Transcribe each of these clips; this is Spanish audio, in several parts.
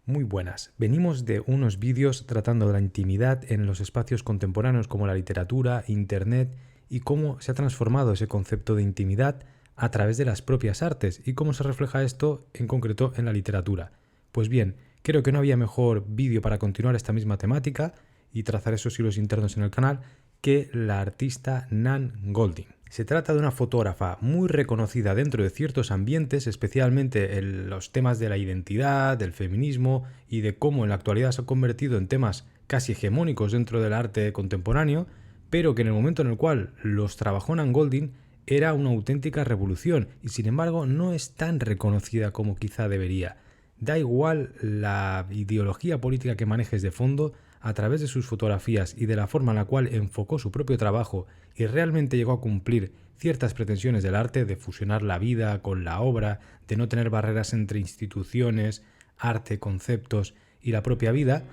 Muy buenas. Venimos de unos vídeos tratando de la intimidad en los espacios contemporáneos como la literatura, internet y cómo se ha transformado ese concepto de intimidad a través de las propias artes y cómo se refleja esto en concreto en la literatura. Pues bien, creo que no había mejor vídeo para continuar esta misma temática y trazar esos hilos internos en el canal que la artista Nan Goldin. Se trata de una fotógrafa muy reconocida dentro de ciertos ambientes, especialmente en los temas de la identidad, del feminismo y de cómo en la actualidad se ha convertido en temas casi hegemónicos dentro del arte contemporáneo, pero que en el momento en el cual los trabajó Nan Goldin era una auténtica revolución y sin embargo no es tan reconocida como quizá debería. Da igual la ideología política que manejes de fondo, a través de sus fotografías y de la forma en la cual enfocó su propio trabajo y realmente llegó a cumplir ciertas pretensiones del arte de fusionar la vida con la obra, de no tener barreras entre instituciones, arte, conceptos y la propia vida,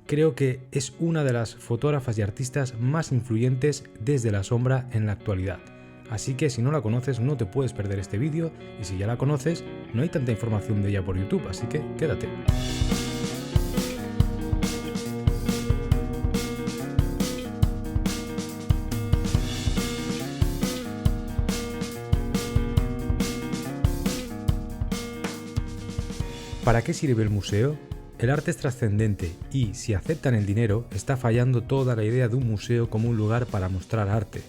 creo que es una de las fotógrafas y artistas más influyentes desde la sombra en la actualidad. Así que si no la conoces no te puedes perder este vídeo y si ya la conoces no hay tanta información de ella por YouTube, así que quédate. ¿Para qué sirve el museo? El arte es trascendente y, si aceptan el dinero, está fallando toda la idea de un museo como un lugar para mostrar arte.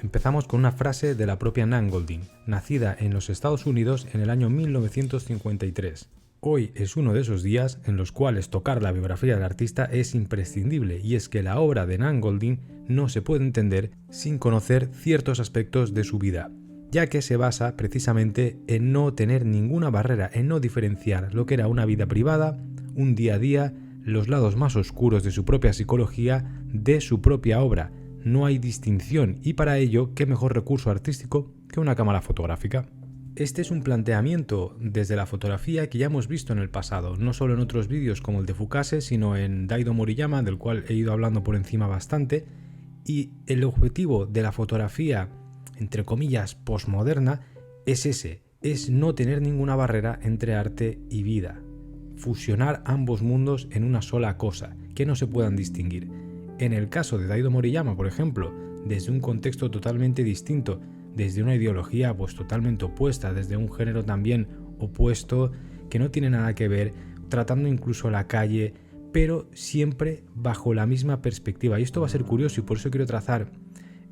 Empezamos con una frase de la propia Nan Goldin, nacida en los Estados Unidos en el año 1953. Hoy es uno de esos días en los cuales tocar la biografía del artista es imprescindible, y es que la obra de Nan Goldin no se puede entender sin conocer ciertos aspectos de su vida, ya que se basa precisamente en no tener ninguna barrera, en no diferenciar lo que era una vida privada, un día a día, los lados más oscuros de su propia psicología, de su propia obra. No hay distinción y para ello, ¿qué mejor recurso artístico que una cámara fotográfica? Este es un planteamiento desde la fotografía que ya hemos visto en el pasado, no solo en otros vídeos como el de Fukase, sino en Daido Moriyama, del cual he ido hablando por encima bastante, y el objetivo de la fotografía entre comillas, posmoderna, es ese, es no tener ninguna barrera entre arte y vida. Fusionar ambos mundos en una sola cosa, que no se puedan distinguir. En el caso de Daido Moriyama, por ejemplo, desde un contexto totalmente distinto, desde una ideología pues totalmente opuesta, desde un género también opuesto, que no tiene nada que ver, tratando incluso la calle, pero siempre bajo la misma perspectiva. Y esto va a ser curioso y por eso quiero trazar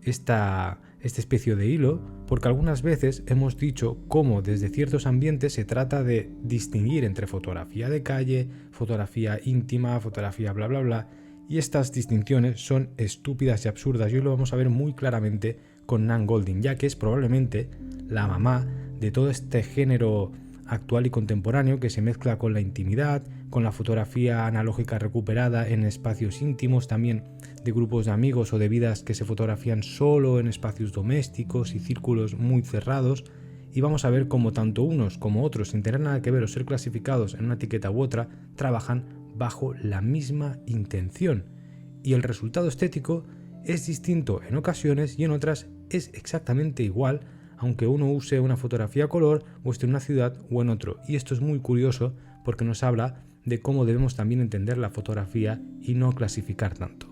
esta especie de hilo, porque algunas veces hemos dicho cómo desde ciertos ambientes se trata de distinguir entre fotografía de calle, fotografía íntima, fotografía bla bla bla, y estas distinciones son estúpidas y absurdas, y hoy lo vamos a ver muy claramente con Nan Goldin, ya que es probablemente la mamá de todo este género actual y contemporáneo que se mezcla con la intimidad, con la fotografía analógica recuperada en espacios íntimos, también de grupos de amigos o de vidas que se fotografían solo en espacios domésticos y círculos muy cerrados, y vamos a ver cómo tanto unos como otros, sin tener nada que ver o ser clasificados en una etiqueta u otra, trabajan bajo la misma intención, y el resultado estético es distinto en ocasiones y en otras es exactamente igual, aunque uno use una fotografía a color o esté en una ciudad o en otro. Y esto es muy curioso porque nos habla de cómo debemos también entender la fotografía y no clasificar tanto.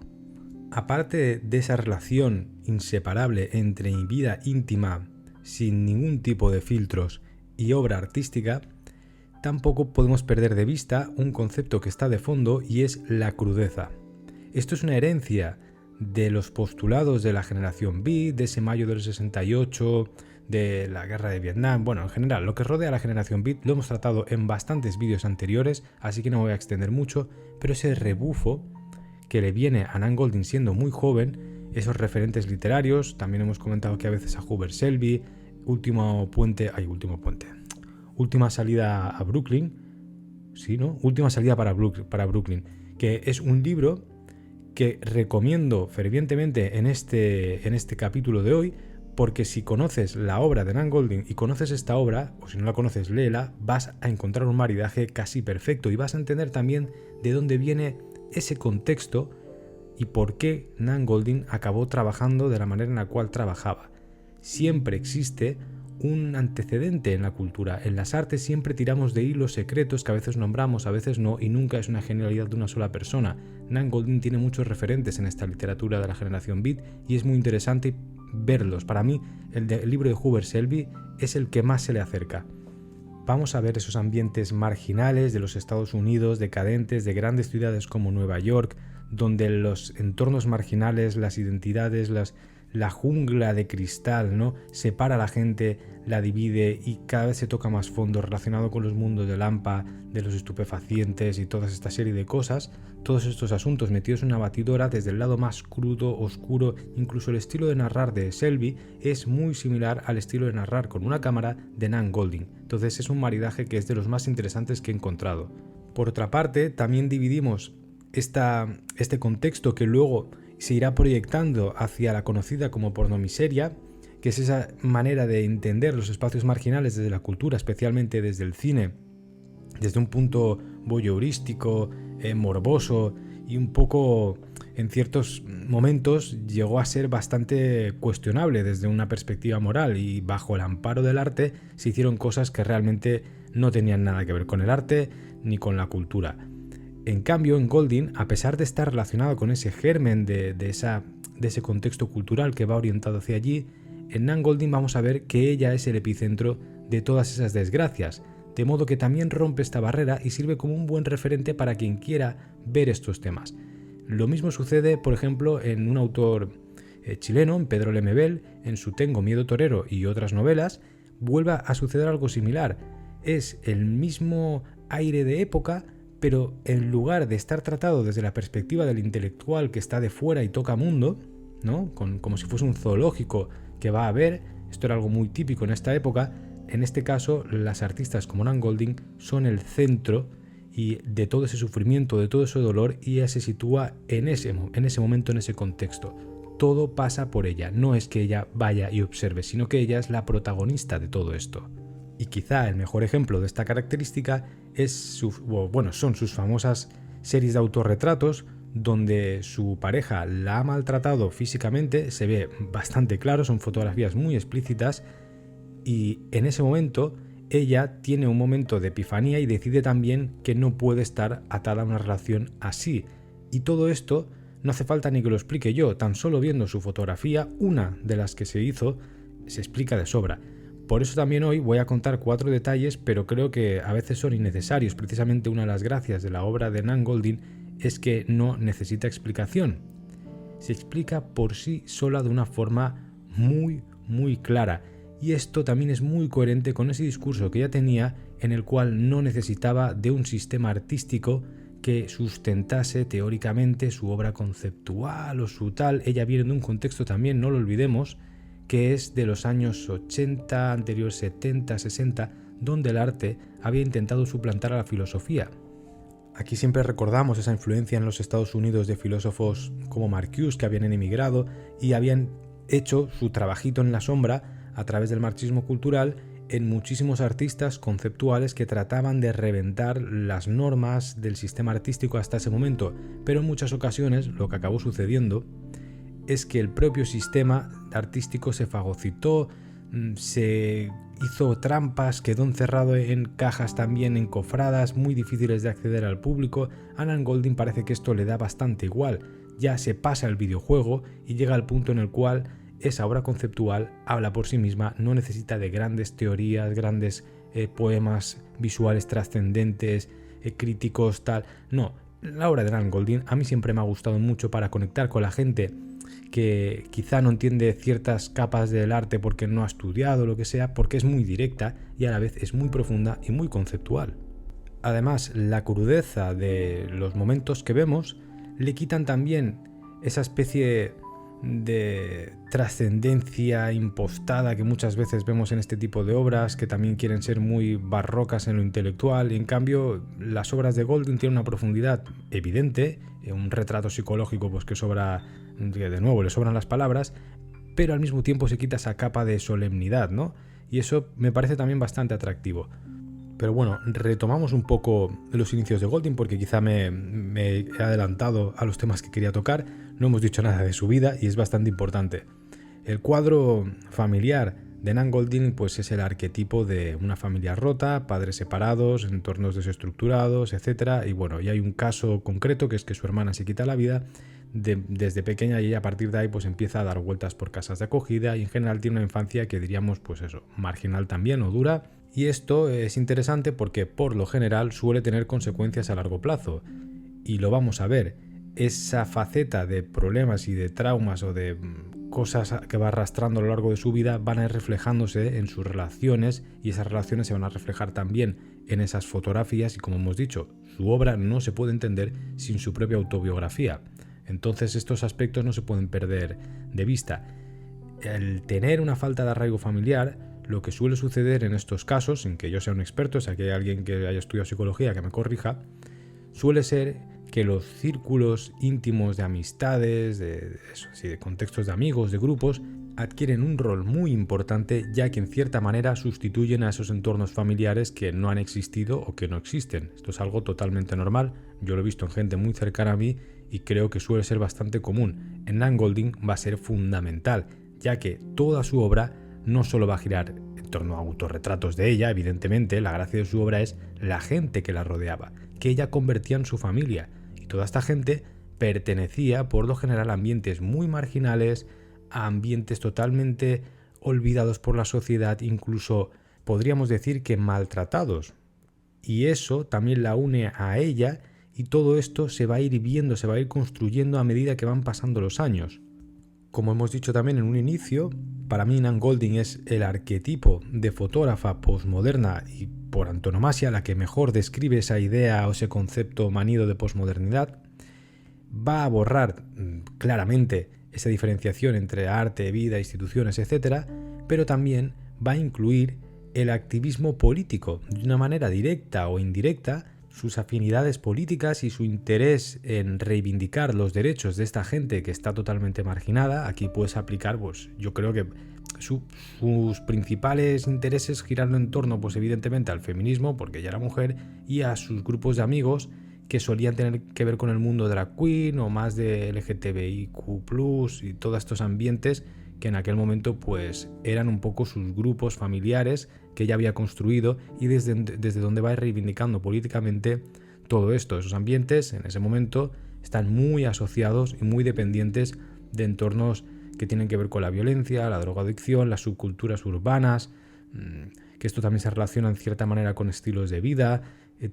Aparte de esa relación inseparable entre vida íntima, sin ningún tipo de filtros, y obra artística, tampoco podemos perder de vista un concepto que está de fondo y es la crudeza. Esto es una herencia de los postulados de la generación Beat, de ese mayo del 68, de la guerra de Vietnam. Bueno, en general, lo que rodea a la generación Beat lo hemos tratado en bastantes vídeos anteriores, así que no me voy a extender mucho, pero ese rebufo que le viene a Nan Goldin siendo muy joven, esos referentes literarios, también hemos comentado que a veces a Hubert Selby, Última salida a Brooklyn, sí, ¿no? Última salida para Brooklyn, que es un libro que recomiendo fervientemente en este capítulo de hoy, porque si conoces la obra de Nan Goldin y conoces esta obra, o si no la conoces, léela, vas a encontrar un maridaje casi perfecto y vas a entender también de dónde viene ese contexto y por qué Nan Goldin acabó trabajando de la manera en la cual trabajaba. Siempre existe un antecedente en la cultura. En las artes siempre tiramos de hilos secretos que a veces nombramos, a veces no, y nunca es una genialidad de una sola persona. Nan Goldin tiene muchos referentes en esta literatura de la generación beat y es muy interesante verlos. Para mí, el libro de Hubert Selby es el que más se le acerca. Vamos a ver esos ambientes marginales de los Estados Unidos, decadentes, de grandes ciudades como Nueva York, donde los entornos marginales, las identidades, la jungla de cristal, ¿no?, separa a la gente, la divide y cada vez se toca más fondo relacionado con los mundos del AMPA, de los estupefacientes y toda esta serie de cosas. Todos estos asuntos metidos en una batidora desde el lado más crudo, oscuro. Incluso el estilo de narrar de Selby es muy similar al estilo de narrar con una cámara de Nan Goldin. Entonces es un maridaje que es de los más interesantes que he encontrado. Por otra parte, también dividimos este contexto que luego se irá proyectando hacia la conocida como pornomiseria, que es esa manera de entender los espacios marginales desde la cultura, especialmente desde el cine, desde un punto voyeurístico, morboso y un poco, en ciertos momentos, llegó a ser bastante cuestionable desde una perspectiva moral, y bajo el amparo del arte se hicieron cosas que realmente no tenían nada que ver con el arte ni con la cultura. En cambio, en Goldin, a pesar de estar relacionado con ese germen de ese contexto cultural que va orientado hacia allí, en Nan Goldin vamos a ver que ella es el epicentro de todas esas desgracias, de modo que también rompe esta barrera y sirve como un buen referente para quien quiera ver estos temas. Lo mismo sucede, por ejemplo, en un autor chileno, en Pedro Lemebel, en su Tengo miedo torero y otras novelas, vuelve a suceder algo similar. Es el mismo aire de época, pero en lugar de estar tratado desde la perspectiva del intelectual que está de fuera y toca mundo, ¿no?, como si fuese un zoológico que va a ver, esto era algo muy típico en esta época. En este caso, las artistas como Nan Goldin son el centro y de todo ese sufrimiento, de todo ese dolor, y ella se sitúa en ese momento, en ese contexto. Todo pasa por ella, no es que ella vaya y observe, sino que ella es la protagonista de todo esto. Y quizá el mejor ejemplo de esta característica son sus famosas series de autorretratos, donde su pareja la ha maltratado físicamente, se ve bastante claro, son fotografías muy explícitas, y en ese momento ella tiene un momento de epifanía y decide también que no puede estar atada a una relación así. Y todo esto no hace falta ni que lo explique yo, tan solo viendo su fotografía, una de las que se hizo, se explica de sobra. Por eso también hoy voy a contar 4 detalles, pero creo que a veces son innecesarios. Precisamente una de las gracias de la obra de Nan Goldin es que no necesita explicación. Se explica por sí sola de una forma muy, muy clara. Y esto también es muy coherente con ese discurso que ella tenía, en el cual no necesitaba de un sistema artístico que sustentase teóricamente su obra conceptual o su tal. Ella viene de un contexto también, no lo olvidemos, que es de los años 80, anterior 70, 60, donde el arte había intentado suplantar a la filosofía. Aquí siempre recordamos esa influencia en los Estados Unidos de filósofos como Marcuse, que habían emigrado y habían hecho su trabajito en la sombra a través del marxismo cultural en muchísimos artistas conceptuales que trataban de reventar las normas del sistema artístico hasta ese momento, pero en muchas ocasiones lo que acabó sucediendo es que el propio sistema artístico se fagocitó, se hizo trampas, quedó encerrado en cajas también encofradas, muy difíciles de acceder al público. A Nan Goldin parece que esto le da bastante igual, ya se pasa el videojuego y llega al punto en el cual esa obra conceptual habla por sí misma, no necesita de grandes teorías, grandes poemas visuales trascendentes, críticos, tal. No, la obra de Nan Goldin a mí siempre me ha gustado mucho para conectar con la gente que quizá no entiende ciertas capas del arte porque no ha estudiado, lo que sea, porque es muy directa y a la vez es muy profunda y muy conceptual. Además, la crudeza de los momentos que vemos le quitan también esa especie de trascendencia impostada que muchas veces vemos en este tipo de obras, que también quieren ser muy barrocas en lo intelectual, y en cambio las obras de Goldin tienen una profundidad evidente, un retrato psicológico pues que sobra, de nuevo le sobran las palabras, pero al mismo tiempo se quita esa capa de solemnidad, ¿no? Y eso me parece también bastante atractivo. Pero bueno, retomamos un poco los inicios de Goldin porque quizá me he adelantado a los temas que quería tocar. No hemos dicho nada de su vida y es bastante importante. El cuadro familiar de Nan Goldin pues es el arquetipo de una familia rota, padres separados, entornos desestructurados, etc. Y bueno, y hay un caso concreto que es que su hermana se quita la vida desde pequeña y ella a partir de ahí pues empieza a dar vueltas por casas de acogida y en general tiene una infancia que diríamos pues eso, marginal también o dura. Y esto es interesante porque por lo general suele tener consecuencias a largo plazo. Y lo vamos a ver. Esa faceta de problemas y de traumas o de cosas que va arrastrando a lo largo de su vida van a ir reflejándose en sus relaciones y esas relaciones se van a reflejar también en esas fotografías y como hemos dicho, su obra no se puede entender sin su propia autobiografía. Entonces estos aspectos no se pueden perder de vista. El tener una falta de arraigo familiar, lo que suele suceder en estos casos, sin que yo sea un experto, o sea que hay alguien que haya estudiado psicología que me corrija, suele ser que los círculos íntimos de amistades, de contextos de amigos, de grupos, adquieren un rol muy importante ya que en cierta manera sustituyen a esos entornos familiares que no han existido o que no existen. Esto es algo totalmente normal, yo lo he visto en gente muy cercana a mí y creo que suele ser bastante común. En Nan Goldin va a ser fundamental, ya que toda su obra no solo va a girar en torno a autorretratos de ella, evidentemente, la gracia de su obra es la gente que la rodeaba, que ella convertía en su familia. Y toda esta gente pertenecía, por lo general, a ambientes muy marginales, a ambientes totalmente olvidados por la sociedad, incluso podríamos decir que maltratados. Y eso también la une a ella y todo esto se va a ir viendo, se va a ir construyendo a medida que van pasando los años. Como hemos dicho también en un inicio, para mí Nan Goldin es el arquetipo de fotógrafa posmoderna y por antonomasia la que mejor describe esa idea o ese concepto manido de posmodernidad. Va a borrar claramente esa diferenciación entre arte, vida, instituciones, etc., pero también va a incluir el activismo político de una manera directa o indirecta, sus afinidades políticas y su interés en reivindicar los derechos de esta gente que está totalmente marginada. Aquí puedes aplicar, pues yo creo que sus principales intereses girando en torno, pues evidentemente al feminismo, porque ella era mujer, y a sus grupos de amigos que solían tener que ver con el mundo drag queen o más de LGTBIQ+, y todos estos ambientes que en aquel momento pues eran un poco sus grupos familiares que ella había construido y desde donde va reivindicando políticamente todo esto. Esos ambientes en ese momento están muy asociados y muy dependientes de entornos que tienen que ver con la violencia, la drogadicción, las subculturas urbanas, que esto también se relaciona en cierta manera con estilos de vida,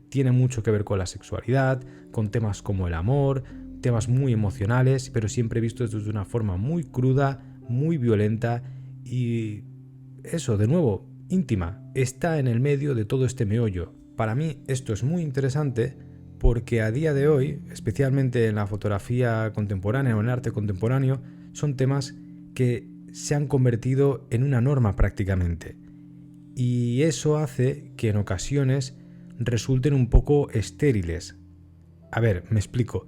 tiene mucho que ver con la sexualidad, con temas como el amor, temas muy emocionales, pero siempre vistos desde una forma muy cruda, muy violenta y eso, de nuevo, íntima, está en el medio de todo este meollo. Para mí esto es muy interesante porque a día de hoy, especialmente en la fotografía contemporánea o en el arte contemporáneo, son temas que se han convertido en una norma prácticamente. Y eso hace que en ocasiones resulten un poco estériles. A ver, me explico.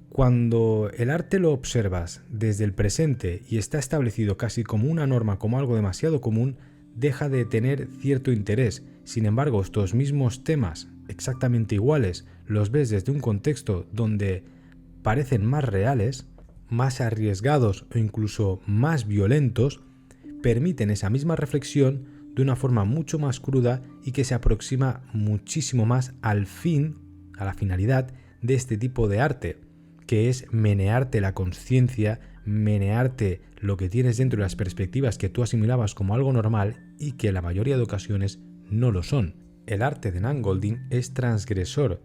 Cuando el arte lo observas desde el presente y está establecido casi como una norma, como algo demasiado común, deja de tener cierto interés. Sin embargo, estos mismos temas, exactamente iguales, los ves desde un contexto donde parecen más reales, más arriesgados o incluso más violentos, permiten esa misma reflexión de una forma mucho más cruda y que se aproxima muchísimo más al fin, a la finalidad de este tipo de arte, que es menearte la conciencia, menearte lo que tienes dentro de las perspectivas que tú asimilabas como algo normal y que en la mayoría de ocasiones no lo son. El arte de Nan Goldin es transgresor,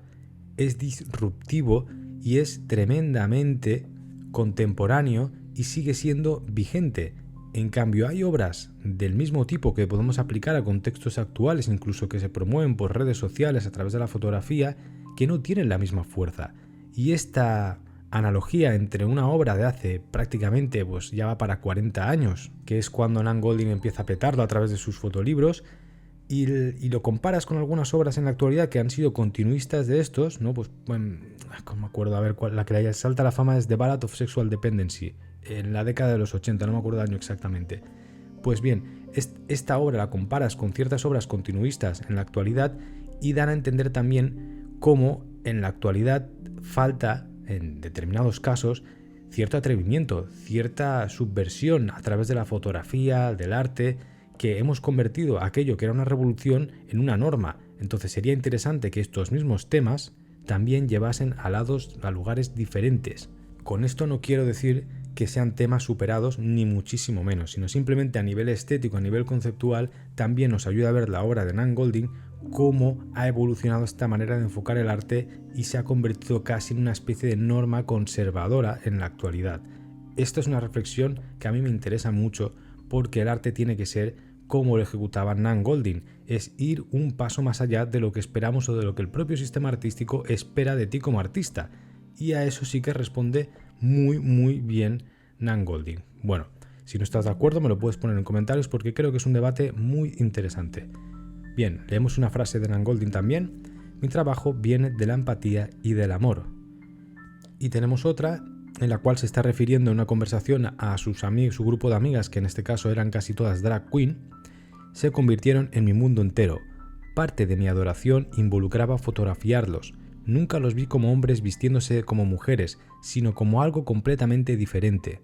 es disruptivo y es tremendamente contemporáneo y sigue siendo vigente. En cambio, hay obras del mismo tipo que podemos aplicar a contextos actuales, incluso que se promueven por redes sociales a través de la fotografía, que no tienen la misma fuerza. Y esta analogía entre una obra de hace prácticamente pues ya va para 40 años, que es cuando Nan Goldin empieza a petarlo a través de sus fotolibros, y lo comparas con algunas obras en la actualidad que han sido continuistas de estos, ¿no? Pues bueno, no me acuerdo, a ver cuál, la que le salta a la fama es The Ballad of Sexual Dependency, en la década de los 80, no me acuerdo el año exactamente. Pues bien, esta obra la comparas con ciertas obras continuistas en la actualidad y dan a entender también cómo en la actualidad falta, en determinados casos, cierto atrevimiento, cierta subversión a través de la fotografía, del arte, que hemos convertido aquello que era una revolución en una norma. Entonces sería interesante que estos mismos temas también llevasen a lugares diferentes. Con esto no quiero decir que sean temas superados ni muchísimo menos, sino simplemente a nivel estético, a nivel conceptual, también nos ayuda a ver la obra de Nan Goldin cómo ha evolucionado esta manera de enfocar el arte y se ha convertido casi en una especie de norma conservadora en la actualidad. Esta es una reflexión que a mí me interesa mucho porque el arte tiene que ser como lo ejecutaba Nan Goldin, es ir un paso más allá de lo que esperamos o de lo que el propio sistema artístico espera de ti como artista. Y a eso sí que responde muy bien Nan Goldin. Bueno, si no estás de acuerdo me lo puedes poner en comentarios porque creo que es un debate muy interesante. Bien, leemos una frase de Nan Goldin también. Mi trabajo viene de la empatía y del amor. Y tenemos otra en la cual se está refiriendo en una conversación a su grupo de amigas, que en este caso eran casi todas drag queen. Se convirtieron en mi mundo entero. Parte de mi adoración involucraba fotografiarlos. Nunca los vi como hombres vistiéndose como mujeres, sino como algo completamente diferente.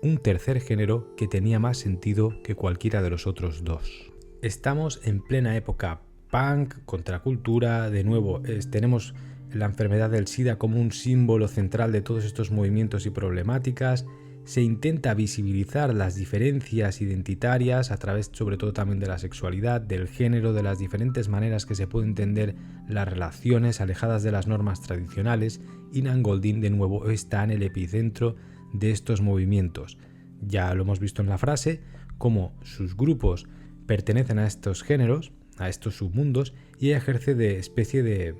Un tercer género que tenía más sentido que cualquiera de los otros dos. Estamos en plena época punk, contracultura, de nuevo tenemos la enfermedad del SIDA como un símbolo central de todos estos movimientos y problemáticas. Se intenta visibilizar las diferencias identitarias a través sobre todo también de la sexualidad, del género, de las diferentes maneras que se puede entender las relaciones alejadas de las normas tradicionales, y Nan Goldin de nuevo está en el epicentro de estos movimientos. Ya lo hemos visto en la frase, cómo sus grupos pertenecen a estos géneros, a estos submundos, y ella ejerce de especie de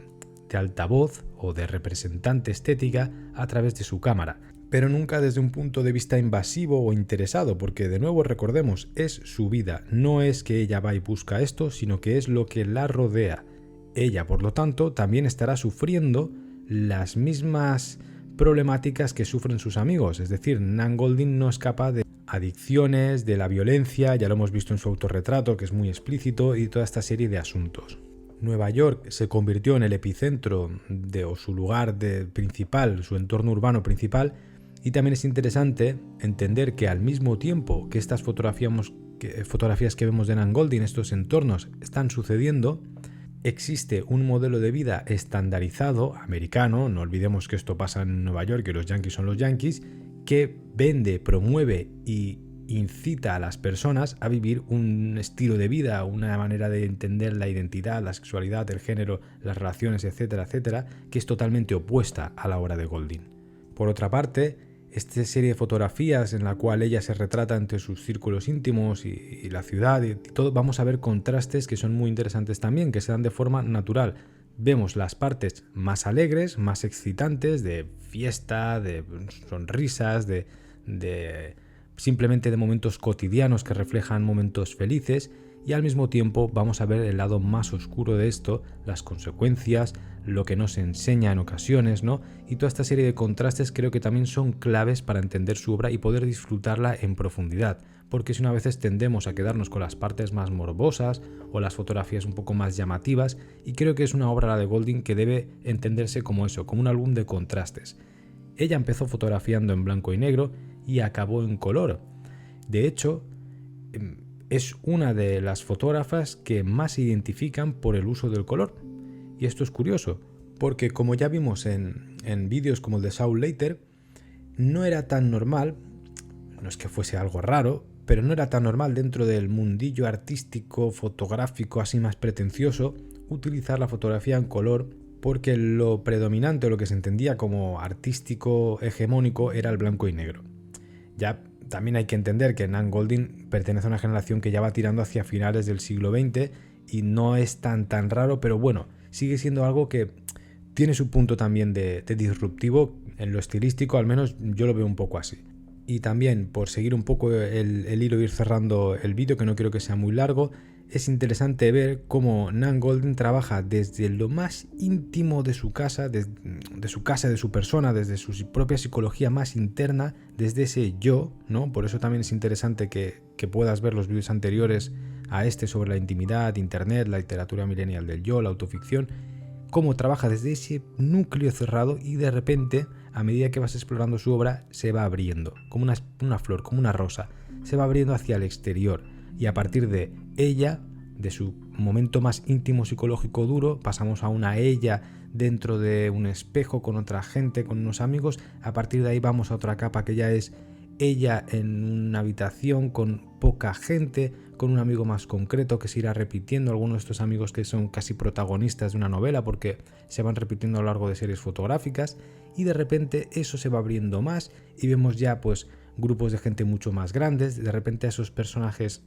altavoz o de representante estética a través de su cámara, pero nunca desde un punto de vista invasivo o interesado, porque de nuevo recordemos, es su vida, no es que ella va y busca esto, sino que es lo que la rodea. Ella, por lo tanto, también estará sufriendo las mismas problemáticas que sufren sus amigos, es decir, Nan Goldin no escapa de adicciones, de la violencia, ya lo hemos visto en su autorretrato, que es muy explícito, y toda esta serie de asuntos. Nueva York se convirtió en el epicentro o su lugar principal, su entorno urbano principal, y también es interesante entender que al mismo tiempo que estas fotografías que vemos de Nan Goldin, estos entornos están sucediendo, existe un modelo de vida estandarizado, americano, no olvidemos que esto pasa en Nueva York, que los yanquis son los yanquis, que vende, promueve y incita a las personas a vivir un estilo de vida, una manera de entender la identidad, la sexualidad, el género, las relaciones, etcétera, etcétera, que es totalmente opuesta a la obra de Goldin. Por otra parte, esta serie de fotografías en la cual ella se retrata entre sus círculos íntimos y la ciudad y todo, vamos a ver contrastes que son muy interesantes también, que se dan de forma natural. Vemos las partes más alegres, más excitantes, de fiesta, de sonrisas, de simplemente de momentos cotidianos que reflejan momentos felices, y al mismo tiempo vamos a ver el lado más oscuro de esto, las consecuencias, lo que nos enseña en ocasiones, ¿no? Y toda esta serie de contrastes creo que también son claves para entender su obra y poder disfrutarla en profundidad, porque si no a veces tendemos a quedarnos con las partes más morbosas o las fotografías un poco más llamativas, y creo que es una obra, la de Goldin, que debe entenderse como eso, como un álbum de contrastes. Ella empezó fotografiando en blanco y negro y acabó en color. De hecho, es una de las fotógrafas que más se identifican por el uso del color. Y esto es curioso, porque como ya vimos en vídeos como el de Saul Leiter, no era tan normal, no es que fuese algo raro, pero no era tan normal dentro del mundillo artístico, fotográfico, así más pretencioso, utilizar la fotografía en color, porque lo predominante o lo que se entendía como artístico hegemónico era el blanco y negro. Ya también hay que entender que Nan Goldin pertenece a una generación que ya va tirando hacia finales del siglo XX y no es tan raro, pero bueno, sigue siendo algo que tiene su punto también de disruptivo en lo estilístico, al menos yo lo veo un poco así. Y también, por seguir un poco el hilo, ir cerrando el vídeo, que no quiero que sea muy largo, es interesante ver cómo Nan Goldin trabaja desde lo más íntimo de su casa, de su persona, desde su propia psicología más interna, desde ese yo, ¿no? Por eso también es interesante que puedas ver los vídeos anteriores a este sobre la intimidad, internet, la literatura millennial del yo, la autoficción, cómo trabaja desde ese núcleo cerrado y de repente, a medida que vas explorando su obra, se va abriendo, como una flor, como una rosa, se va abriendo hacia el exterior. y a partir de ella, de su momento más íntimo psicológico duro, pasamos a una ella dentro de un espejo con otra gente, con unos amigos. A partir de ahí vamos a otra capa que ya es ella en una habitación con poca gente, con un amigo más concreto que se irá repitiendo, algunos de estos amigos que son casi protagonistas de una novela porque se van repitiendo a lo largo de series fotográficas, y de repente eso se va abriendo más y vemos ya pues grupos de gente mucho más grandes. De repente esos personajes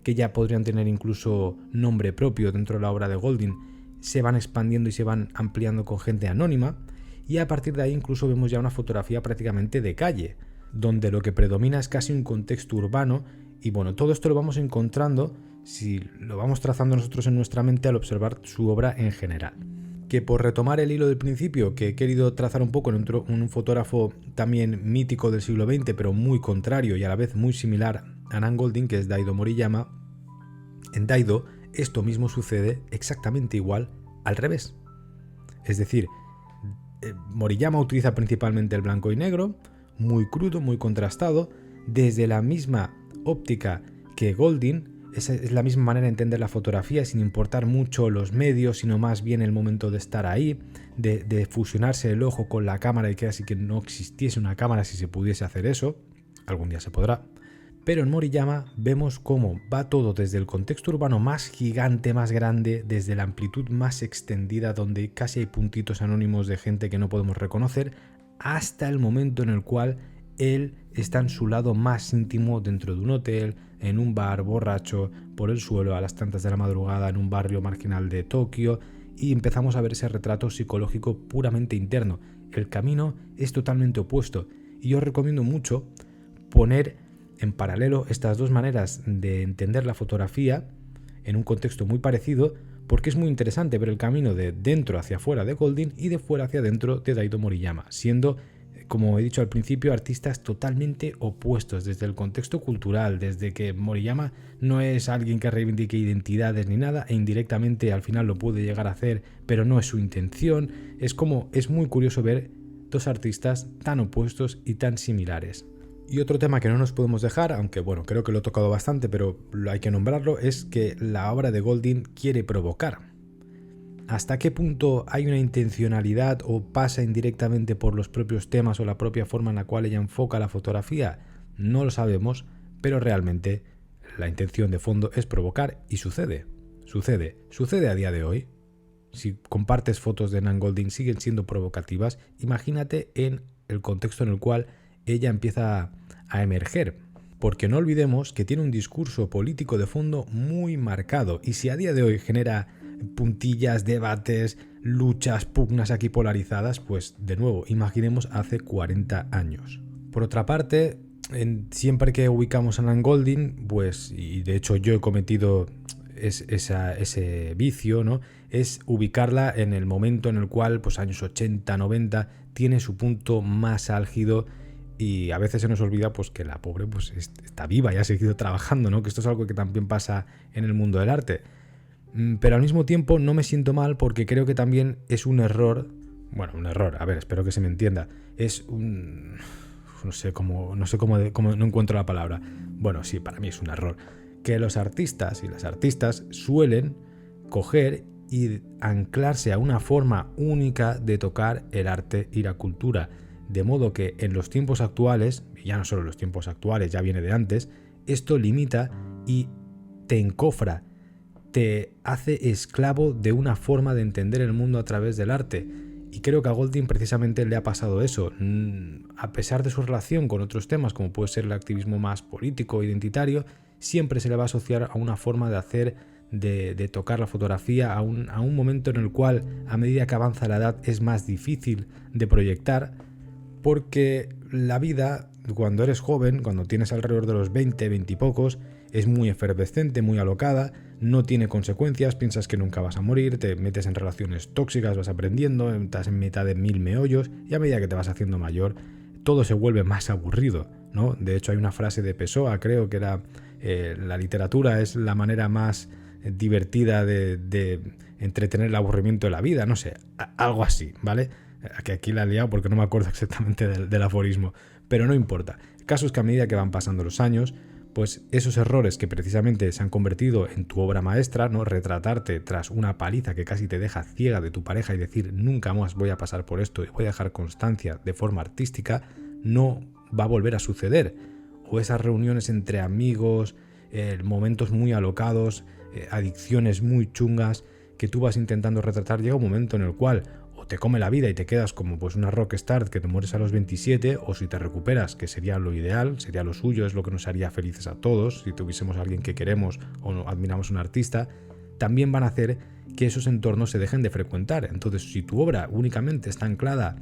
que ya podrían tener incluso nombre propio dentro de la obra de Golding se van expandiendo y se van ampliando con gente anónima, y a partir de ahí incluso vemos ya una fotografía prácticamente de calle, donde lo que predomina es casi un contexto urbano. Y bueno, todo esto lo vamos encontrando si lo vamos trazando nosotros en nuestra mente al observar su obra en general. Que por retomar el hilo del principio, que he querido trazar un poco en un fotógrafo también mítico del siglo XX, pero muy contrario y a la vez muy similar a Nan Goldin, que es Daido Moriyama, en Daido esto mismo sucede exactamente igual al revés. Es decir, Moriyama utiliza principalmente el blanco y negro, muy crudo, muy contrastado, desde la misma óptica que Goldin. Es la misma manera de entender la fotografía, sin importar mucho los medios, sino más bien el momento de estar ahí, de fusionarse el ojo con la cámara y que así que no existiese una cámara si se pudiese hacer eso. Algún día se podrá. Pero en Moriyama vemos cómo va todo desde el contexto urbano más gigante, más grande, desde la amplitud más extendida, donde casi hay puntitos anónimos de gente que no podemos reconocer, hasta el momento en el cual él está en su lado más íntimo dentro de un hotel, en un bar, borracho, por el suelo a las tantas de la madrugada, en un barrio marginal de Tokio, y empezamos a ver ese retrato psicológico puramente interno. El camino es totalmente opuesto, y yo recomiendo mucho poner en paralelo estas dos maneras de entender la fotografía en un contexto muy parecido, porque es muy interesante ver el camino de dentro hacia afuera de Goldin y de fuera hacia dentro de Daido Moriyama, siendo, como he dicho al principio, artistas totalmente opuestos desde el contexto cultural, desde que Moriyama no es alguien que reivindique identidades ni nada, e indirectamente al final lo puede llegar a hacer, pero no es su intención. Es muy curioso ver dos artistas tan opuestos y tan similares. Y otro tema que no nos podemos dejar, aunque bueno, creo que lo he tocado bastante, pero hay que nombrarlo, es que la obra de Goldin quiere provocar. ¿Hasta qué punto hay una intencionalidad o pasa indirectamente por los propios temas o la propia forma en la cual ella enfoca la fotografía? No lo sabemos, pero realmente la intención de fondo es provocar y sucede a día de hoy. Si compartes fotos de Nan Goldin siguen siendo provocativas, imagínate en el contexto en el cual ella empieza a emerger, porque no olvidemos que tiene un discurso político de fondo muy marcado, y si a día de hoy genera puntillas, debates, luchas, pugnas aquí polarizadas, pues de nuevo, imaginemos hace 40 años. Por otra parte, siempre que ubicamos a Nan Goldin, pues, y de hecho yo he cometido ese vicio, ¿no? Es ubicarla en el momento en el cual, pues años 80, 90, tiene su punto más álgido. Y a veces se nos olvida pues que la pobre pues está viva y ha seguido trabajando, ¿no? Que esto es algo que también pasa en el mundo del arte. Pero al mismo tiempo no me siento mal porque creo que también es un error. Bueno, un error, a ver, espero que se me entienda. Es un... no encuentro la palabra. Bueno, sí, para mí es un error. Que los artistas y las artistas suelen coger y anclarse a una forma única de tocar el arte y la cultura. De modo que en los tiempos actuales, y ya no solo en los tiempos actuales, ya viene de antes, esto limita y te encofra, te hace esclavo de una forma de entender el mundo a través del arte. Y creo que a Goldin precisamente le ha pasado eso. A pesar de su relación con otros temas, como puede ser el activismo más político, identitario, siempre se le va a asociar a una forma de hacer, de tocar la fotografía, a un momento en el cual, a medida que avanza la edad, es más difícil de proyectar. Porque la vida, cuando eres joven, cuando tienes alrededor de los 20, 20 y pocos, es muy efervescente, muy alocada, no tiene consecuencias, piensas que nunca vas a morir, te metes en relaciones tóxicas, vas aprendiendo, estás en mitad de 1000 meollos, y a medida que te vas haciendo mayor, todo se vuelve más aburrido, ¿no? De hecho, hay una frase de Pessoa, creo que era, la literatura es la manera más divertida de entretener el aburrimiento de la vida, no sé, algo así, ¿vale? Que aquí la he liado porque no me acuerdo exactamente del aforismo, pero no importa. El caso es que a medida que van pasando los años, pues esos errores que precisamente se han convertido en tu obra maestra, ¿no? Retratarte tras una paliza que casi te deja ciega de tu pareja y decir nunca más voy a pasar por esto y voy a dejar constancia de forma artística, no va a volver a suceder. O esas reuniones entre amigos, momentos muy alocados, adicciones muy chungas que tú vas intentando retratar, llega un momento en el cual o te come la vida y te quedas como pues una rockstar que te mueres a los 27, o si te recuperas, que sería lo ideal, sería lo suyo, es lo que nos haría felices a todos, si tuviésemos a alguien que queremos o admiramos a un artista, también van a hacer que esos entornos se dejen de frecuentar. Entonces, si tu obra únicamente está anclada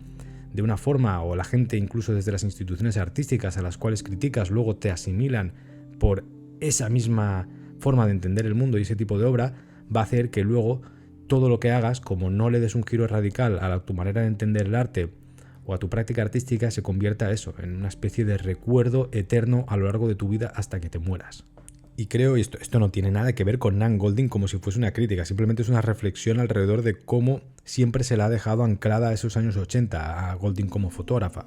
de una forma, o la gente incluso desde las instituciones artísticas a las cuales criticas luego te asimilan por esa misma forma de entender el mundo y ese tipo de obra, va a hacer que luego todo lo que hagas, como no le des un giro radical a tu manera de entender el arte o a tu práctica artística, se convierta eso, en una especie de recuerdo eterno a lo largo de tu vida hasta que te mueras. Y creo, y esto no tiene nada que ver con Nan Goldin como si fuese una crítica, simplemente es una reflexión alrededor de cómo siempre se la ha dejado anclada a esos años 80, a Goldin como fotógrafa.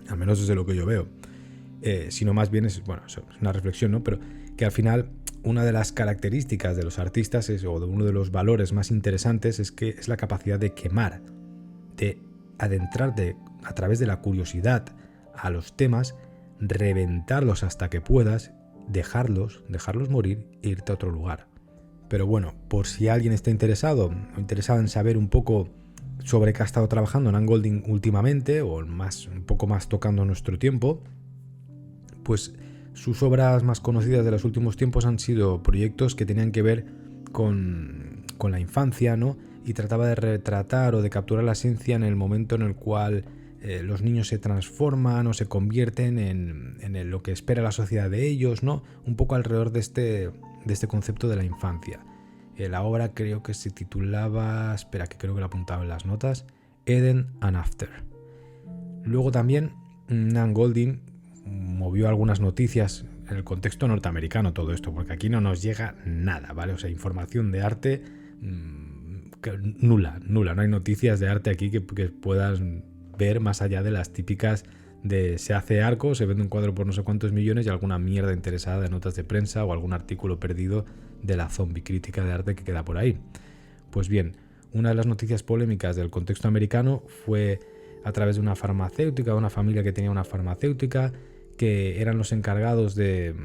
Al menos desde lo que yo veo. Sino más bien es una reflexión, ¿no? Pero que al final una de las características de los artistas o de uno de los valores más interesantes es que es la capacidad de quemar, de adentrarte a través de la curiosidad a los temas, reventarlos hasta que puedas, dejarlos morir e irte a otro lugar. Pero bueno, por si alguien está interesado o interesada en saber un poco sobre qué ha estado trabajando Nan Goldin últimamente, o un poco más tocando nuestro tiempo, pues sus obras más conocidas de los últimos tiempos han sido proyectos que tenían que ver con la infancia, ¿no? Y trataba de retratar o de capturar la esencia en el momento en el cual los niños se transforman o se convierten en lo que espera la sociedad de ellos, ¿no? Un poco alrededor de este concepto de la infancia. La obra creo que se titulaba, espera que creo que lo apuntaba en las notas, Eden and After. Luego también Nan Goldin movió algunas noticias en el contexto norteamericano, todo esto, porque aquí no nos llega nada, ¿vale? O sea, información de arte nula, no hay noticias de arte aquí que puedas ver más allá de las típicas de se hace arco, se vende un cuadro por no sé cuántos millones y alguna mierda interesada de notas de prensa o algún artículo perdido de la zombie crítica de arte que queda por ahí. Pues bien, una de las noticias polémicas del contexto americano fue a través de una farmacéutica, una familia que tenía una farmacéutica, que eran los encargados de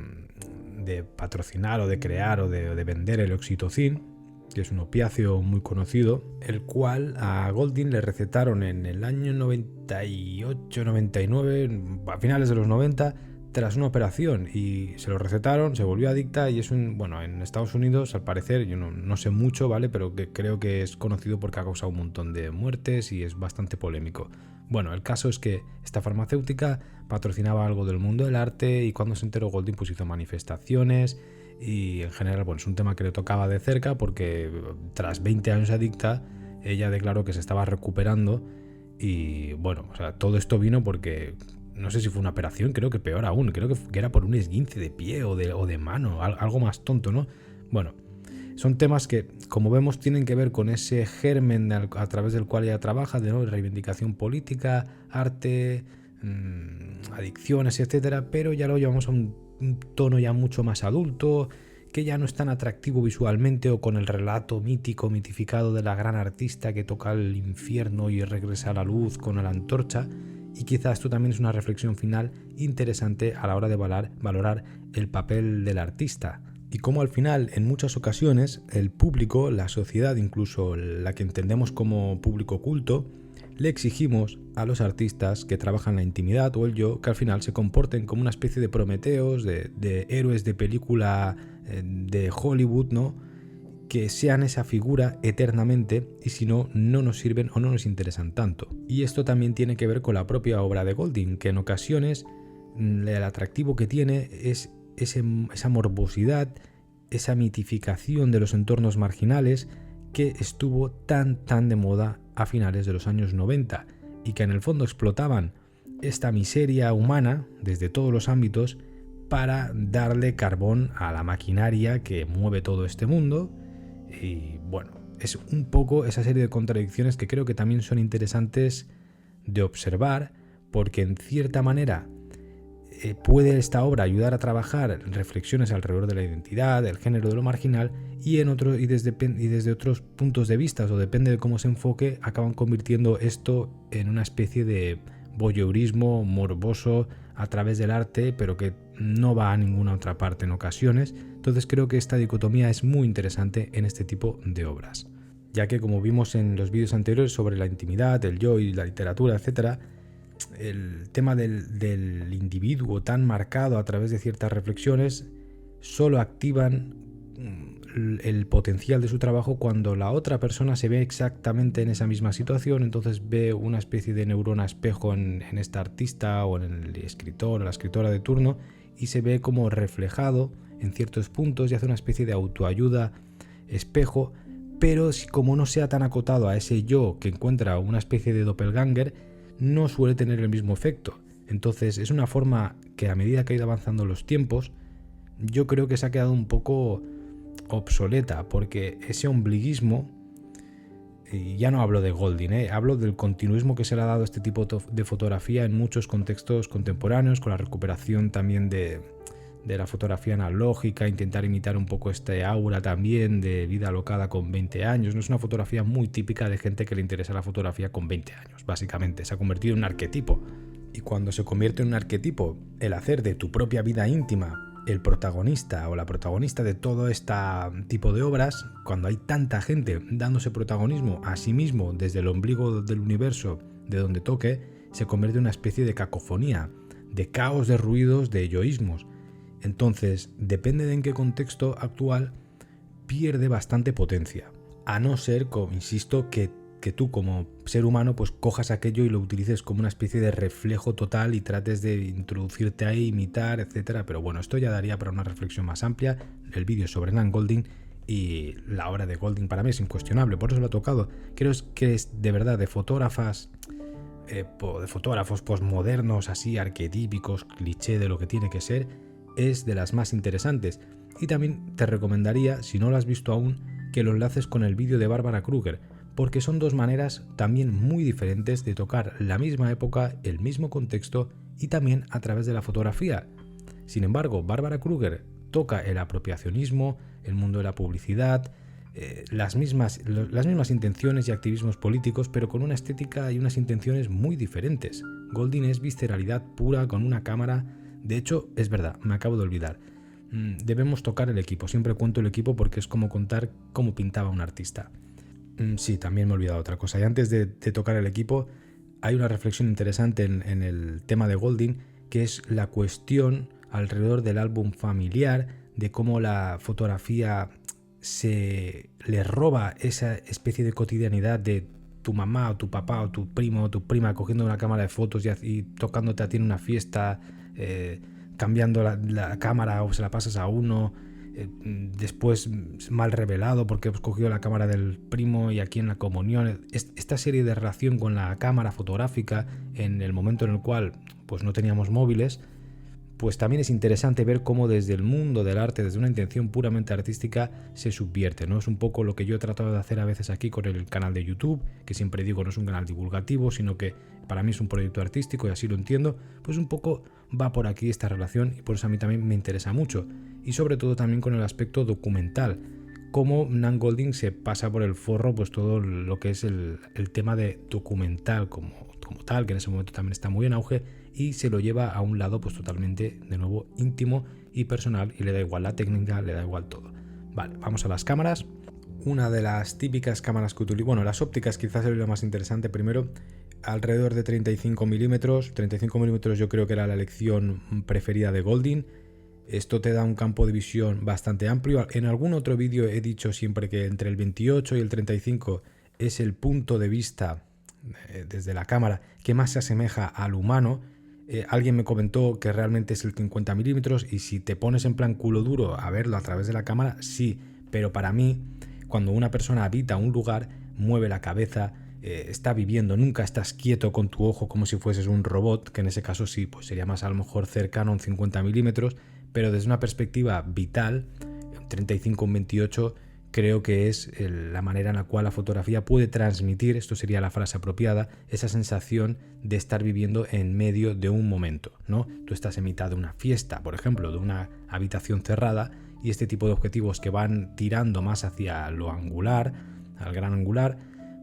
patrocinar o de crear o de vender el oxitocin, que es un opiáceo muy conocido, el cual a Goldin le recetaron en el año 98-99, a finales de los 90, tras una operación, y se lo recetaron, se volvió adicta y es en Estados Unidos, al parecer, yo no sé mucho, ¿vale? Pero que creo que es conocido porque ha causado un montón de muertes y es bastante polémico. Bueno, el caso es que esta farmacéutica patrocinaba algo del mundo del arte y cuando se enteró Goldin pues hizo manifestaciones y en general es un tema que le tocaba de cerca porque tras 20 años adicta ella declaró que se estaba recuperando y todo esto vino porque no sé si fue una operación, creo que peor aún, creo que era por un esguince de pie o de mano, algo más tonto, ¿no? Bueno, son temas que, como vemos, tienen que ver con ese germen a través del cual ella trabaja, de reivindicación política, arte, adicciones, etcétera, pero ya lo llevamos a un tono ya mucho más adulto, que ya no es tan atractivo visualmente o con el relato mítico, mitificado de la gran artista que toca el infierno y regresa a la luz con la antorcha. Y quizás esto también es una reflexión final interesante a la hora de valorar el papel del artista. Y cómo al final, en muchas ocasiones, el público, la sociedad, incluso la que entendemos como público culto, le exigimos a los artistas que trabajan la intimidad o el yo que al final se comporten como una especie de Prometeos, de héroes de película de Hollywood, ¿no? Que sean esa figura eternamente y si no, no nos sirven o no nos interesan tanto. Y esto también tiene que ver con la propia obra de Goldin, que en ocasiones el atractivo que tiene es esa morbosidad, esa mitificación de los entornos marginales que estuvo tan de moda a finales de los años 90 y que en el fondo explotaban esta miseria humana desde todos los ámbitos para darle carbón a la maquinaria que mueve todo este mundo. Y es un poco esa serie de contradicciones que creo que también son interesantes de observar porque en cierta manera puede esta obra ayudar a trabajar reflexiones alrededor de la identidad, del género, de lo marginal y desde otros puntos de vista, o depende de cómo se enfoque, acaban convirtiendo esto en una especie de voyeurismo morboso a través del arte, pero que no va a ninguna otra parte en ocasiones. Entonces creo que esta dicotomía es muy interesante en este tipo de obras, ya que, como vimos en los vídeos anteriores sobre la intimidad, el yo y la literatura, etc., el tema del individuo tan marcado a través de ciertas reflexiones solo activan el potencial de su trabajo cuando la otra persona se ve exactamente en esa misma situación. Entonces ve una especie de neurona espejo en este artista o en el escritor o la escritora de turno, y se ve como reflejado en ciertos puntos y hace una especie de autoayuda espejo, pero como no sea tan acotado a ese yo que encuentra una especie de doppelganger, no suele tener el mismo efecto. Entonces es una forma que, a medida que ha ido avanzando los tiempos, yo creo que se ha quedado un poco obsoleta, porque ese ombliguismo, y ya no hablo de Golding, hablo del continuismo que se le ha dado a este tipo de fotografía en muchos contextos contemporáneos, con la recuperación también de la fotografía analógica, intentar imitar un poco este aura también de vida alocada con 20 años. No es una fotografía muy típica de gente que le interesa la fotografía con 20 años, básicamente. Se ha convertido en un arquetipo. Y cuando se convierte en un arquetipo, el hacer de tu propia vida íntima el protagonista o la protagonista de todo este tipo de obras, cuando hay tanta gente dándose protagonismo a sí mismo desde el ombligo del universo de donde toque, se convierte en una especie de cacofonía, de caos de ruidos, de yoísmos. Entonces, depende de en qué contexto actual, pierde bastante potencia. A no ser, como insisto, que tú como ser humano pues cojas aquello y lo utilices como una especie de reflejo total y trates de introducirte ahí, imitar, etcétera. Pero bueno, esto ya daría para una reflexión más amplia. El vídeo sobre Nan Goldin, y la obra de Goldin para mí es incuestionable, por eso lo he tocado. Creo que es de verdad de fotógrafos postmodernos, así arquetípicos, cliché de lo que tiene que ser, es de las más interesantes. Y también te recomendaría, si no lo has visto aún, que lo enlaces con el vídeo de Barbara Kruger, porque son dos maneras también muy diferentes de tocar la misma época, el mismo contexto y también a través de la fotografía. Sin embargo, Barbara Kruger toca el apropiacionismo, el mundo de la publicidad, las mismas intenciones y activismos políticos, pero con una estética y unas intenciones muy diferentes. Goldin es visceralidad pura con una cámara. De hecho, es verdad, me acabo de olvidar. Debemos tocar el equipo. Siempre cuento el equipo porque es como contar cómo pintaba un artista. Sí, también me he olvidado otra cosa. Y antes de tocar el equipo, hay una reflexión interesante en el tema de Goldin, que es la cuestión alrededor del álbum familiar, de cómo la fotografía se le roba esa especie de cotidianidad de tu mamá o tu papá o tu primo o tu prima cogiendo una cámara de fotos y tocándote a ti en una fiesta, cambiando la cámara o se la pasas a uno, después mal revelado porque has cogido la cámara del primo y aquí en la comunión. Esta serie de relación con la cámara fotográfica en el momento en el cual pues no teníamos móviles, pues también es interesante ver cómo desde el mundo del arte, desde una intención puramente artística, se subvierte, ¿no? Es un poco lo que yo he tratado de hacer a veces aquí con el canal de YouTube, que siempre digo no es un canal divulgativo, sino que para mí es un proyecto artístico y así lo entiendo. Pues un poco va por aquí esta relación y por eso a mí también me interesa mucho. Y sobre todo también con el aspecto documental, cómo Nan Goldin se pasa por el forro pues todo lo que es el tema de documental como tal, que en ese momento también está muy en auge, y se lo lleva a un lado pues totalmente, de nuevo, íntimo y personal, y le da igual la técnica, le da igual todo. Vale, vamos a las cámaras. Una de las típicas cámaras que utilizo, bueno, las ópticas quizás es lo más interesante. Primero, alrededor de 35 milímetros. 35 milímetros yo creo que era la elección preferida de Goldin. Esto te da un campo de visión bastante amplio. En algún otro vídeo he dicho siempre que entre el 28 y el 35 es el punto de vista desde la cámara que más se asemeja al humano. Alguien me comentó que realmente es el 50 milímetros, y si te pones en plan culo duro a verlo a través de la cámara, sí, pero para mí, cuando una persona habita un lugar, mueve la cabeza, está viviendo, nunca estás quieto con tu ojo como si fueses un robot, que en ese caso sí, pues sería más a lo mejor cercano a un 50 milímetros, pero desde una perspectiva vital, 35 un 28, creo que es la manera en la cual la fotografía puede transmitir, esto sería la frase apropiada, esa sensación de estar viviendo en medio de un momento, ¿no? Tú estás en mitad de una fiesta, por ejemplo, de una habitación cerrada, y este tipo de objetivos que van tirando más hacia lo angular, al gran angular,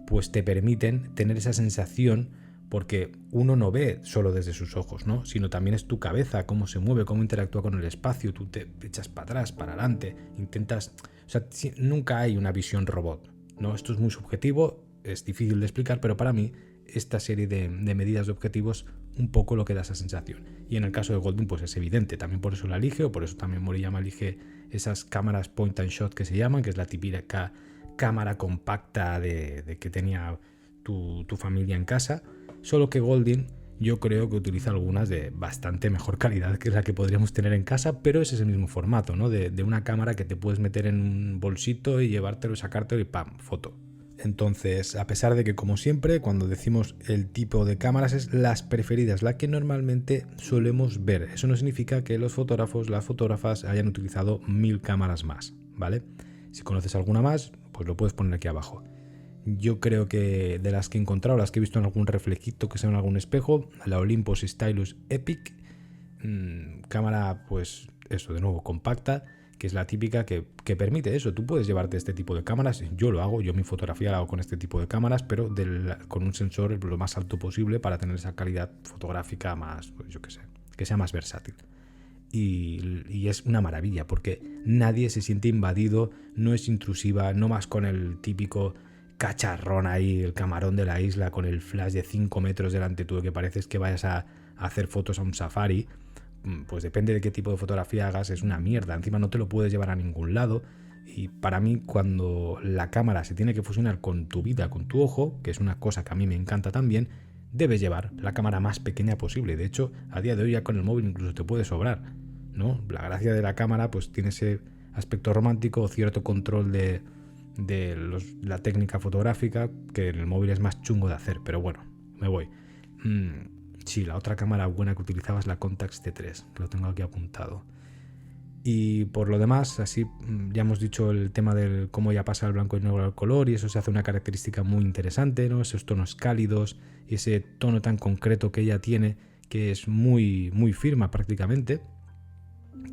pues te permiten tener esa sensación, porque uno no ve solo desde sus ojos, ¿no? Sino también es tu cabeza, cómo se mueve, cómo interactúa con el espacio, tú te echas para atrás, para adelante, intentas... O sea, nunca hay una visión robot, ¿no? Esto es muy subjetivo, es difícil de explicar, pero para mí esta serie de medidas de objetivos un poco lo que da esa sensación. Y en el caso de Goldwyn pues es evidente, también por eso la elige, o por eso también Moriyama elige esas cámaras point and shot que se llaman, que es la típica cámara compacta de que tenía tu familia en casa, solo que Goldwyn yo creo que utiliza algunas de bastante mejor calidad que la que podríamos tener en casa, pero es ese mismo formato, ¿no? De una cámara que te puedes meter en un bolsito y llevártelo y sacártelo y ¡pam! Foto. Entonces, a pesar de que, como siempre, cuando decimos el tipo de cámaras es las preferidas, la que normalmente solemos ver. Eso no significa que los fotógrafos, las fotógrafas hayan utilizado 1000 cámaras más, ¿vale? Si conoces alguna más, pues lo puedes poner aquí abajo. Yo creo que de las que he encontrado, las que he visto en algún reflejito que sea en algún espejo, la Olympus Stylus Epic, cámara pues eso, de nuevo compacta, que es la típica que permite eso. Tú puedes llevarte este tipo de cámaras, yo lo hago, yo mi fotografía la hago con este tipo de cámaras, pero con un sensor lo más alto posible para tener esa calidad fotográfica más, pues yo qué sé, que sea más versátil. Y es una maravilla porque nadie se siente invadido, no es intrusiva, no más con el típico cacharrón ahí, el camarón de la isla con el flash de 5 metros delante tuyo que pareces que vayas a hacer fotos a un safari. Pues depende de qué tipo de fotografía hagas, es una mierda. Encima no te lo puedes llevar a ningún lado. Y para mí, cuando la cámara se tiene que fusionar con tu vida, con tu ojo, que es una cosa que a mí me encanta también, debes llevar la cámara más pequeña posible. De hecho, a día de hoy ya con el móvil incluso te puede sobrar, ¿no? La gracia de la cámara pues tiene ese aspecto romántico o cierto control de la técnica fotográfica, que en el móvil es más chungo de hacer, pero bueno, me voy. Sí, la otra cámara buena que utilizaba es la Contax T3, que lo tengo aquí apuntado. Y por lo demás, así ya hemos dicho el tema del cómo ya pasa el blanco y negro al color, y eso se hace una característica muy interesante, ¿no? Esos tonos cálidos y ese tono tan concreto que ella tiene, que es muy, muy firme prácticamente.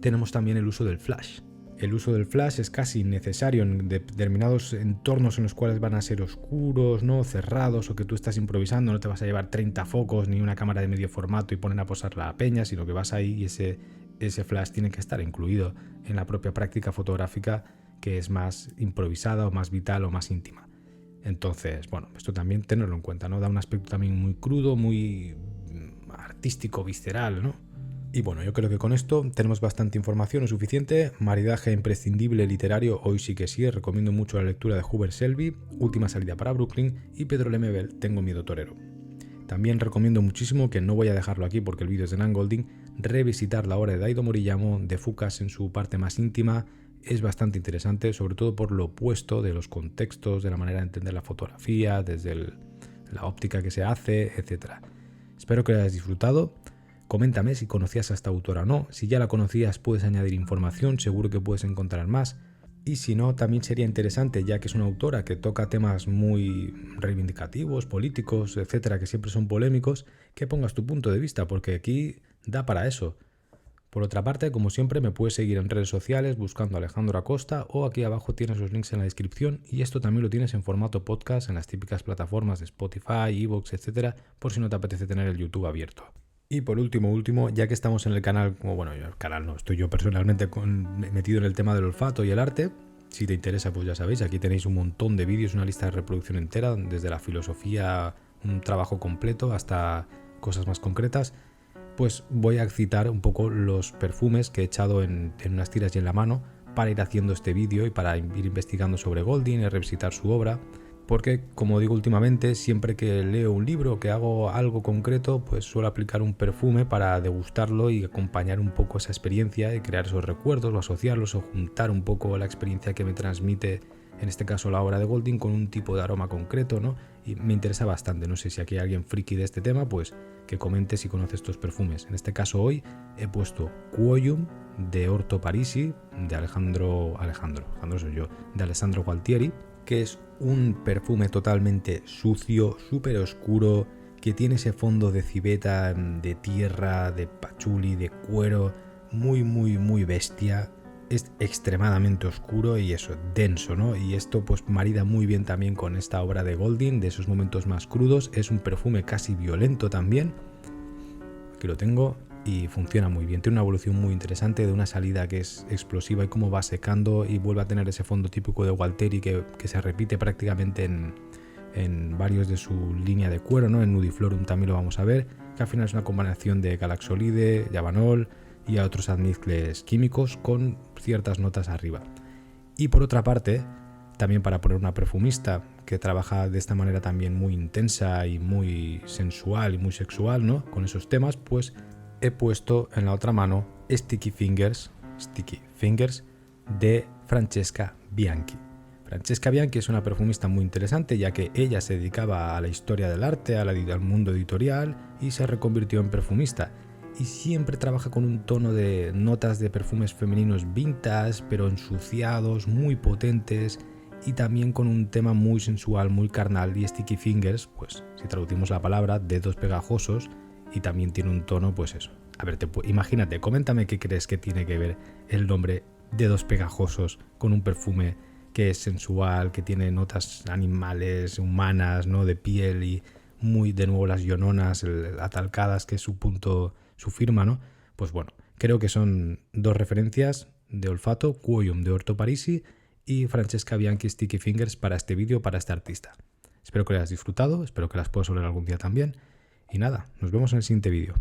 Tenemos también el uso del flash. El uso del flash es casi innecesario en determinados entornos en los cuales van a ser oscuros, ¿no? Cerrados, o que tú estás improvisando, no te vas a llevar 30 focos ni una cámara de medio formato y poner a posar la peña, sino que vas ahí y ese flash tiene que estar incluido en la propia práctica fotográfica, que es más improvisada o más vital o más íntima. Entonces, bueno, esto también tenerlo en cuenta, ¿no? Da un aspecto también muy crudo, muy artístico, visceral, ¿no? Y bueno, yo creo que con esto tenemos bastante información, es suficiente. Maridaje imprescindible literario, hoy sí que sí, recomiendo mucho la lectura de Hubert Selby, Última salida para Brooklyn, y Pedro Lemebel, Tengo miedo torero. También recomiendo muchísimo, que no voy a dejarlo aquí porque el vídeo es de Nan Goldin, revisitar la obra de Daido Moriyama, de Fukas en su parte más íntima. Es bastante interesante, sobre todo por lo opuesto de los contextos, de la manera de entender la fotografía, desde la óptica que se hace, etc. Espero que lo hayas disfrutado. Coméntame si conocías a esta autora o no. Si ya la conocías, puedes añadir información, seguro que puedes encontrar más. Y si no, también sería interesante, ya que es una autora que toca temas muy reivindicativos, políticos, etcétera, que siempre son polémicos, que pongas tu punto de vista, porque aquí da para eso. Por otra parte, como siempre, me puedes seguir en redes sociales buscando Alejandro Acosta, o aquí abajo tienes los links en la descripción, y esto también lo tienes en formato podcast en las típicas plataformas de Spotify, iVoox, etcétera, por si no te apetece tener el YouTube abierto. Y por último, ya que estamos en el canal, como bueno, el canal no, estoy yo personalmente metido en el tema del olfato y el arte. Si te interesa, pues ya sabéis, aquí tenéis un montón de vídeos, una lista de reproducción entera, desde la filosofía, un trabajo completo, hasta cosas más concretas. Pues voy a citar un poco los perfumes que he echado en unas tiras y en la mano para ir haciendo este vídeo y para ir investigando sobre Goldin y revisitar su obra. Porque, como digo últimamente, siempre que leo un libro o que hago algo concreto, pues suelo aplicar un perfume para degustarlo y acompañar un poco esa experiencia y crear esos recuerdos o asociarlos o juntar un poco la experiencia que me transmite en este caso la obra de Golding, con un tipo de aroma concreto, ¿no? Y me interesa bastante. No sé si aquí hay alguien friki de este tema, pues que comente si conoce estos perfumes. En este caso hoy he puesto Quoium de Orto Parisi, de Alessandro soy yo, de Alessandro Gualtieri, que es un perfume totalmente sucio, súper oscuro, que tiene ese fondo de civeta, de tierra, de pachuli, de cuero, muy bestia. Es extremadamente oscuro y eso, denso, ¿no? Y esto pues marida muy bien también con esta obra de Golding, de esos momentos más crudos. Es un perfume casi violento también. Aquí lo tengo y funciona muy bien. Tiene una evolución muy interesante de una salida que es explosiva y cómo va secando y vuelve a tener ese fondo típico de Gualtieri que se repite prácticamente en varios de su línea de cuero, ¿no? En Nudiflorum también lo vamos a ver, que al final es una combinación de Galaxolide, Yabanol y a otros almizcles químicos con ciertas notas arriba. Y por otra parte, también para poner una perfumista que trabaja de esta manera también muy intensa y muy sensual y muy sexual, ¿no? Con esos temas, pues he puesto en la otra mano Sticky Fingers de Francesca Bianchi. Francesca Bianchi es una perfumista muy interesante, ya que ella se dedicaba a la historia del arte, al mundo editorial y se reconvirtió en perfumista. Y siempre trabaja con un tono de notas de perfumes femeninos vintage, pero ensuciados, muy potentes y también con un tema muy sensual, muy carnal. Y Sticky Fingers, pues si traducimos la palabra, dedos pegajosos, y también tiene un tono, pues eso. A ver, imagínate, coméntame qué crees que tiene que ver el nombre dedos pegajosos con un perfume que es sensual, que tiene notas animales, humanas, ¿no? De piel y muy de nuevo las iononas, atalcadas, que es su punto, su firma, ¿no? Pues bueno, creo que son dos referencias de olfato, Quoium de Orto Parisi y Francesca Bianchi Sticky Fingers para este vídeo, para este artista. Espero que lo hayas disfrutado, espero que las puedas oler algún día también. Y nada, nos vemos en el siguiente vídeo.